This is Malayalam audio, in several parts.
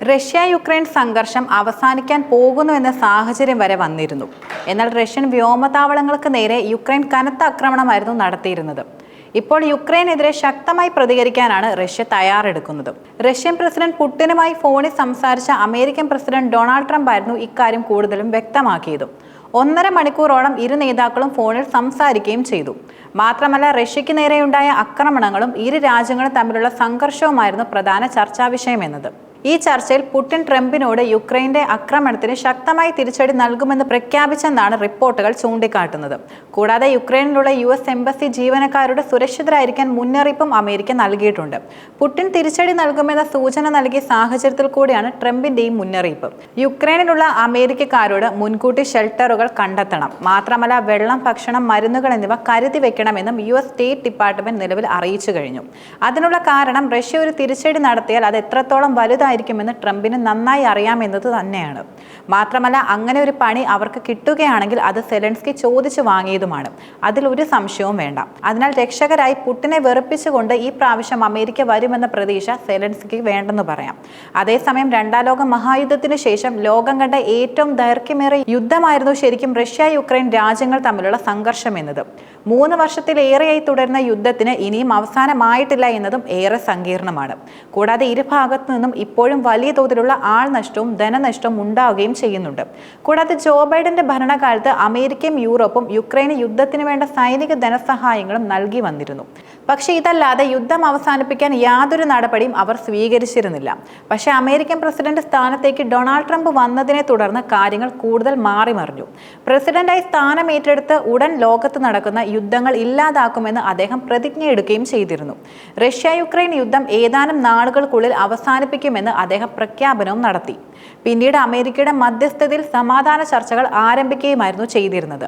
റഷ്യ-യുക്രൈൻ സംഘർഷം അവസാനിക്കാൻ പോകുന്നു എന്ന സാഹചര്യം വരെ വന്നിരുന്നു. എന്നാൽ റഷ്യൻ വ്യോമതാവളങ്ങൾക്ക് നേരെ യുക്രൈൻ കനത്ത ആക്രമണമായിരുന്നു നടത്തിയിരുന്നത്. ഇപ്പോൾ യുക്രൈനെതിരെ ശക്തമായി പ്രതികരിക്കാനാണ് റഷ്യ തയ്യാറെടുക്കുന്നത്. റഷ്യൻ പ്രസിഡന്റ് പുടിനുമായി ഫോണിൽ സംസാരിച്ച അമേരിക്കൻ പ്രസിഡന്റ് ഡൊണാൾഡ് ട്രംപ് ആയിരുന്നു ഇക്കാര്യം കൂടുതലും വ്യക്തമാക്കിയതും. 1.5 മണിക്കൂറോളം ഇരു നേതാക്കളും ഫോണിൽ സംസാരിക്കുകയും ചെയ്തു. മാത്രമല്ല, റഷ്യയ്ക്ക് നേരെയുണ്ടായ ആക്രമണങ്ങളും ഇരു രാജ്യങ്ങളും തമ്മിലുള്ള സംഘർഷവുമായിരുന്നു പ്രധാന ചർച്ചാ വിഷയമെന്നത്. ഈ ചർച്ചയിൽ പുടിൻ ട്രംപിനോട് യുക്രൈന്റെ ആക്രമണത്തിന് ശക്തമായി തിരിച്ചടി നൽകുമെന്ന് പ്രഖ്യാപിച്ചെന്നാണ് റിപ്പോർട്ടുകൾ ചൂണ്ടിക്കാട്ടുന്നത്. കൂടാതെ യുക്രൈനിലുള്ള US എംബസി ജീവനക്കാരുടെ സുരക്ഷിതരായിരിക്കാൻ മുന്നറിയിപ്പും അമേരിക്ക നൽകിയിട്ടുണ്ട്. പുടിൻ തിരിച്ചടി നൽകുമെന്ന സൂചന നൽകിയ സാഹചര്യത്തിൽ കൂടിയാണ് ട്രംപിന്റെയും മുന്നറിയിപ്പ്. യുക്രൈനിലുള്ള അമേരിക്കക്കാരോട് മുൻകൂട്ടി ഷെൽട്ടറുകൾ കണ്ടെത്തണം, മാത്രമല്ല വെള്ളം, ഭക്ഷണം, മരുന്നുകൾ എന്നിവ കരുതി വെക്കണമെന്നും US സ്റ്റേറ്റ് ഡിപ്പാർട്ട്മെന്റ് നിലവിൽ അറിയിച്ചു കഴിഞ്ഞു. അതിനുള്ള കാരണം റഷ്യ ഒരു തിരിച്ചടി നടത്തിയാൽ അത് എത്രത്തോളം വലുതായിരിക്കുമെന്ന് ട്രംപിന് നന്നായി അറിയാമെന്നത് തന്നെയാണ്. മാത്രമല്ല, അങ്ങനെ ഒരു പണി അവർക്ക് കിട്ടുകയാണെങ്കിൽ അത് സെലൻസ്കി ചോദിച്ചു വാങ്ങിയതുമാണ്. അതിൽ ഒരു സംശയവും വേണ്ട. അതിനാൽ രക്ഷകരായി പുടിനെ വെറുപ്പിച്ചുകൊണ്ട് ഈ പ്രാവശ്യം അമേരിക്ക വരുമെന്ന പ്രതീക്ഷ സെലൻസ്കിക്ക് വേണ്ടെന്ന് പറയാം. അതേസമയം 2ാം ലോക മഹായുദ്ധത്തിന് ശേഷം ലോകം കണ്ട ഏറ്റവും ദൈർഘ്യമേറിയ യുദ്ധമായിരുന്നു ശരിക്കും റഷ്യ-യുക്രൈൻ രാജ്യങ്ങൾ തമ്മിലുള്ള സംഘർഷം എന്നത്. 3 വർഷത്തിലേറെയായി തുടരുന്ന യുദ്ധത്തിന് ഇനിയും അവസാനമായിട്ടില്ല എന്നതും ഏറെ സങ്കീർണമാണ്. കൂടാതെ ഇരുഭാഗത്തു നിന്നും ഇപ്പോഴും വലിയ തോതിലുള്ള ആൾനഷ്ടവും ധനനഷ്ടവും ഉണ്ടാവുകയും ചെയ്യുന്നുണ്ട്. കൂടാതെ ജോ ബൈഡന്റെ ഭരണകാലത്ത് അമേരിക്കയും യൂറോപ്പും യുക്രൈന് യുദ്ധത്തിന് വേണ്ട സൈനിക ധനസഹായങ്ങളും നൽകി വന്നിരുന്നു. പക്ഷേ ഇതല്ലാതെ യുദ്ധം അവസാനിപ്പിക്കാൻ യാതൊരു നടപടിയും അവർ സ്വീകരിച്ചിരുന്നില്ല. പക്ഷേ അമേരിക്കൻ പ്രസിഡന്റ് സ്ഥാനത്തേക്ക് ഡൊണാൾഡ് ട്രംപ് വന്നതിനെ തുടർന്ന് കാര്യങ്ങൾ കൂടുതൽ മാറിമറിഞ്ഞു. പ്രസിഡന്റായി സ്ഥാനം ഏറ്റെടുത്ത് ഉടൻ ലോകത്ത് നടക്കുന്ന യുദ്ധങ്ങൾ ഇല്ലാതാക്കുമെന്ന് അദ്ദേഹം പ്രതിജ്ഞയെടുക്കുകയും ചെയ്തിരുന്നു. റഷ്യ-യുക്രൈൻ യുദ്ധം ഏതാനും നാളുകൾക്കുള്ളിൽ അവസാനിപ്പിക്കുമെന്ന് അദ്ദേഹം പ്രഖ്യാപനവും നടത്തി. പിന്നീട് അമേരിക്കയുടെ മധ്യസ്ഥതയിൽ സമാധാന ചർച്ചകൾ ആരംഭിക്കുകയുമായിരുന്നു ചെയ്തിരുന്നത്.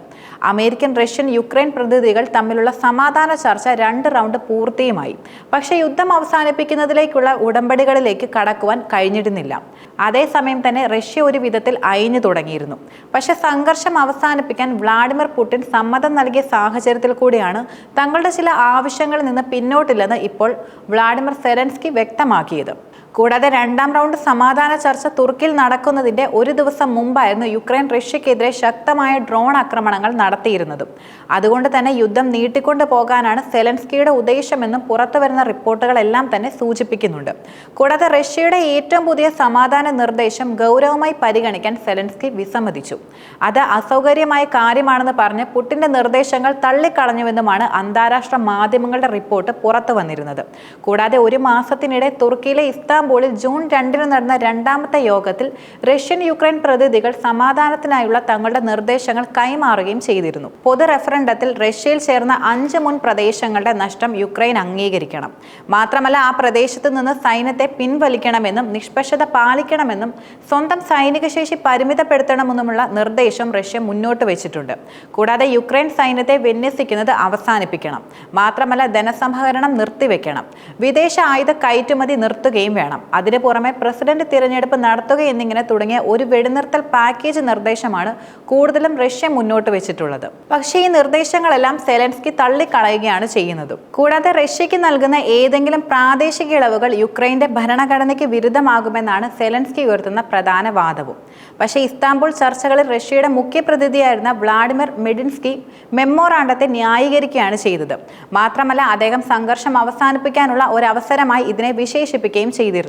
അമേരിക്കൻ, റഷ്യൻ, യുക്രൈൻ പ്രതിനിധികൾ തമ്മിലുള്ള സമാധാന ചർച്ച 2 റൗണ്ട് പൂർത്തിയുമായി. പക്ഷേ യുദ്ധം അവസാനിപ്പിക്കുന്നതിലേക്കുള്ള ഉടമ്പടികളിലേക്ക് കടക്കുവാൻ കഴിഞ്ഞിരുന്നില്ല. അതേസമയം തന്നെ റഷ്യ ഒരു വിധത്തിൽ അയഞ്ഞു തുടങ്ങിയിരുന്നു. പക്ഷേ സംഘർഷം അവസാനിപ്പിക്കാൻ വ്ളാഡിമിർ പുടിൻ സമ്മതം നൽകിയ സാഹചര്യത്തിൽ കൂടിയാണ് തങ്ങളുടെ ചില ആവശ്യങ്ങളിൽ നിന്ന് പിന്നോട്ടില്ലെന്ന് ഇപ്പോൾ വ്ളാഡിമിർ സെലൻസ്കി വ്യക്തമാക്കിയത്. കൂടാതെ 2ാം റൗണ്ട് സമാധാന ചർച്ച തുർക്കിയിൽ നടക്കുന്നതിന്റെ ഒരു ദിവസം മുമ്പായിരുന്നു യുക്രൈൻ റഷ്യക്കെതിരെ ശക്തമായ ഡ്രോൺ ആക്രമണങ്ങൾ നടത്തിയിരുന്നതും. അതുകൊണ്ട് തന്നെ യുദ്ധം നീട്ടിക്കൊണ്ടു പോകാനാണ് സെലൻസ്കിയുടെ ഉദ്ദേശമെന്നും പുറത്തുവരുന്ന റിപ്പോർട്ടുകളെല്ലാം തന്നെ സൂചിപ്പിക്കുന്നുണ്ട്. കൂടാതെ റഷ്യയുടെ ഏറ്റവും പുതിയ സമാധാന നിർദ്ദേശം ഗൗരവമായി പരിഗണിക്കാൻ സെലൻസ്കി വിസമ്മതിച്ചു. അത് അസൗകര്യമായ കാര്യമാണെന്ന് പറഞ്ഞ് പുടിന്റെ നിർദ്ദേശങ്ങൾ തള്ളിക്കളഞ്ഞുവെന്നുമാണ് അന്താരാഷ്ട്ര മാധ്യമങ്ങളുടെ റിപ്പോർട്ട് പുറത്തു വന്നിരുന്നത്. കൂടാതെ ഒരു മാസത്തിനിടെ തുർക്കിയിലെ ഇസ്താംബൂളിൽ ജൂൺ 2-ന് നടന്ന 2ാമത്തെ യോഗത്തിൽ റഷ്യൻ, യുക്രൈൻ പ്രതിനിധികൾ സമാധാനത്തിനായുള്ള തങ്ങളുടെ നിർദ്ദേശങ്ങൾ കൈമാറുകയും ചെയ്തിരുന്നു. പൊതു റഫറൻഡത്തിൽ റഷ്യയിൽ ചേർന്ന 5 മുൻ പ്രദേശങ്ങളുടെ നഷ്ടം യുക്രൈൻ അംഗീകരിക്കണം, മാത്രമല്ല ആ പ്രദേശത്ത് നിന്ന് സൈന്യത്തെ പിൻവലിക്കണമെന്നും നിഷ്പക്ഷത പാലിക്കണമെന്നും സ്വന്തം സൈനിക ശേഷി പരിമിതപ്പെടുത്തണമെന്നുമുള്ള നിർദ്ദേശം റഷ്യ മുന്നോട്ട് വെച്ചിട്ടുണ്ട്. കൂടാതെ യുക്രൈൻ സൈന്യത്തെ വിന്യസിക്കുന്നത് അവസാനിപ്പിക്കണം, മാത്രമല്ല ധനസമാഹരണം നിർത്തിവെക്കണം, വിദേശ ആയുധ കയറ്റുമതി നിർത്തുകയും വേണം. അതിനു പുറമെ പ്രസിഡന്റ് തിരഞ്ഞെടുപ്പ് നടത്തുക എന്നിങ്ങനെ തുടങ്ങിയ ഒരു വെടിനിർത്തൽ പാക്കേജ് നിർദ്ദേശമാണ് കൂടുതലും റഷ്യ മുന്നോട്ട് വെച്ചിട്ടുള്ളത്. പക്ഷേ ഈ നിർദ്ദേശങ്ങളെല്ലാം സെലൻസ്കി തള്ളിക്കളയുകയാണ് ചെയ്യുന്നത്. കൂടാതെ റഷ്യക്ക് നൽകുന്ന ഏതെങ്കിലും പ്രാദേശിക ഇളവുകൾ യുക്രൈന്റെ ഭരണഘടനയ്ക്ക് വിരുദ്ധമാകുമെന്നാണ് സെലൻസ്കി ഉയർത്തുന്ന പ്രധാന വാദവും. പക്ഷേ ഇസ്താംബുൾ ചർച്ചകളിൽ റഷ്യയുടെ മുഖ്യ പ്രതിനിധിയായിരുന്ന വ്ളാഡിമിർ മെഡിൻസ്കി മെമ്മോറാണ്ടത്തെ ന്യായീകരിക്കുകയാണ് ചെയ്തത്. മാത്രമല്ല, അദ്ദേഹം സംഘർഷം അവസാനിപ്പിക്കാനുള്ള ഒരു അവസരമായി ഇതിനെ വിശേഷിപ്പിക്കുകയും ചെയ്തിരുന്നു.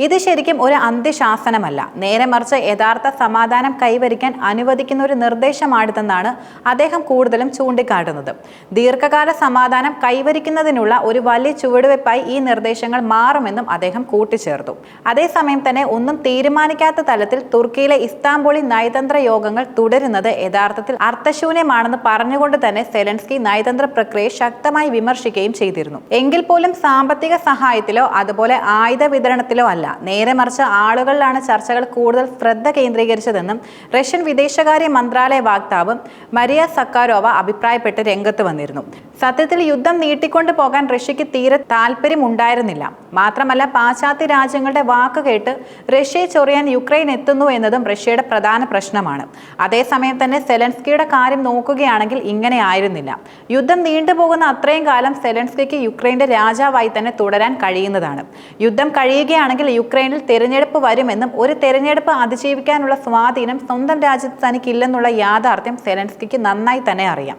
ഇത് ശരിക്കും ഒരു അന്ത്യശാസനമല്ല, നേരെ മറിച്ച് യഥാർത്ഥ സമാധാനം കൈവരിക്കാൻ അനുവദിക്കുന്ന ഒരു നിർദ്ദേശമാണിതെന്നാണ് അദ്ദേഹം കൂടുതലും ചൂണ്ടിക്കാട്ടുന്നത്. ദീർഘകാല സമാധാനം കൈവരിക്കുന്നതിനുള്ള ഒരു വലിയ ചുവടുവെപ്പായി ഈ നിർദ്ദേശങ്ങൾ മാറുമെന്നും അദ്ദേഹം കൂട്ടിച്ചേർത്തു. അതേസമയം തന്നെ ഒന്നും തീരുമാനിക്കാത്ത തലത്തിൽ തുർക്കിയിലെ ഇസ്താംബൂളിൽ നയതന്ത്ര യോഗങ്ങൾ തുടരുന്നത് യഥാർത്ഥത്തിൽ അർത്ഥശൂന്യമാണെന്ന് പറഞ്ഞുകൊണ്ട് തന്നെ സെലൻസ്കി നയതന്ത്ര പ്രക്രിയയെ ശക്തമായി വിമർശിക്കുകയും ചെയ്തിരുന്നു. എങ്കിൽ പോലും സാമ്പത്തിക സഹായത്തിലോ അതുപോലെ ആയുധ വിതരണത്തിലോ അല്ല, നേരെ മറിച്ച് ആളുകളിലാണ് ചർച്ചകൾ കൂടുതൽ ശ്രദ്ധ കേന്ദ്രീകരിച്ചതെന്നും റഷ്യൻ വിദേശകാര്യ മന്ത്രാലയ വക്താവ് മരിയ സക്കാരോവ അഭിപ്രായപ്പെട്ട് രംഗത്ത് വന്നിരുന്നു. സത്യത്തിൽ യുദ്ധം നീട്ടിക്കൊണ്ടു പോകാൻ റഷ്യക്ക് തീരെ താല്പര്യമുണ്ടായിരുന്നില്ല. മാത്രമല്ല, പാശ്ചാത്യ രാജ്യങ്ങളുടെ വാക്ക് കേട്ട് റഷ്യയെ ചൊറിയാൻ യുക്രൈൻ എത്തുന്നു എന്നതും റഷ്യയുടെ പ്രധാന പ്രശ്നമാണ്. അതേസമയം തന്നെ സെലൻസ്കിയുടെ കാര്യം നോക്കുകയാണെങ്കിൽ ഇങ്ങനെ ആയിരുന്നില്ല. യുദ്ധം നീണ്ടുപോകുന്ന അത്രയും കാലം സെലൻസ്കിക്ക് യുക്രൈന്റെ രാജാവായി തന്നെ തുടരാൻ കഴിയുന്നതാണ്. യുദ്ധം കഴിയുക കഴിയുകയാണെങ്കിൽ യുക്രൈനിൽ തെരഞ്ഞെടുപ്പ് വരുമെന്നും ഒരു തെരഞ്ഞെടുപ്പ് അതിജീവിക്കാനുള്ള സ്വാധീനം സ്വന്തം രാജ്യത്ത് തനിക്കില്ലെന്നുള്ള യാഥാർത്ഥ്യം സെലൻസ്കിക്ക് നന്നായി തന്നെ അറിയാം.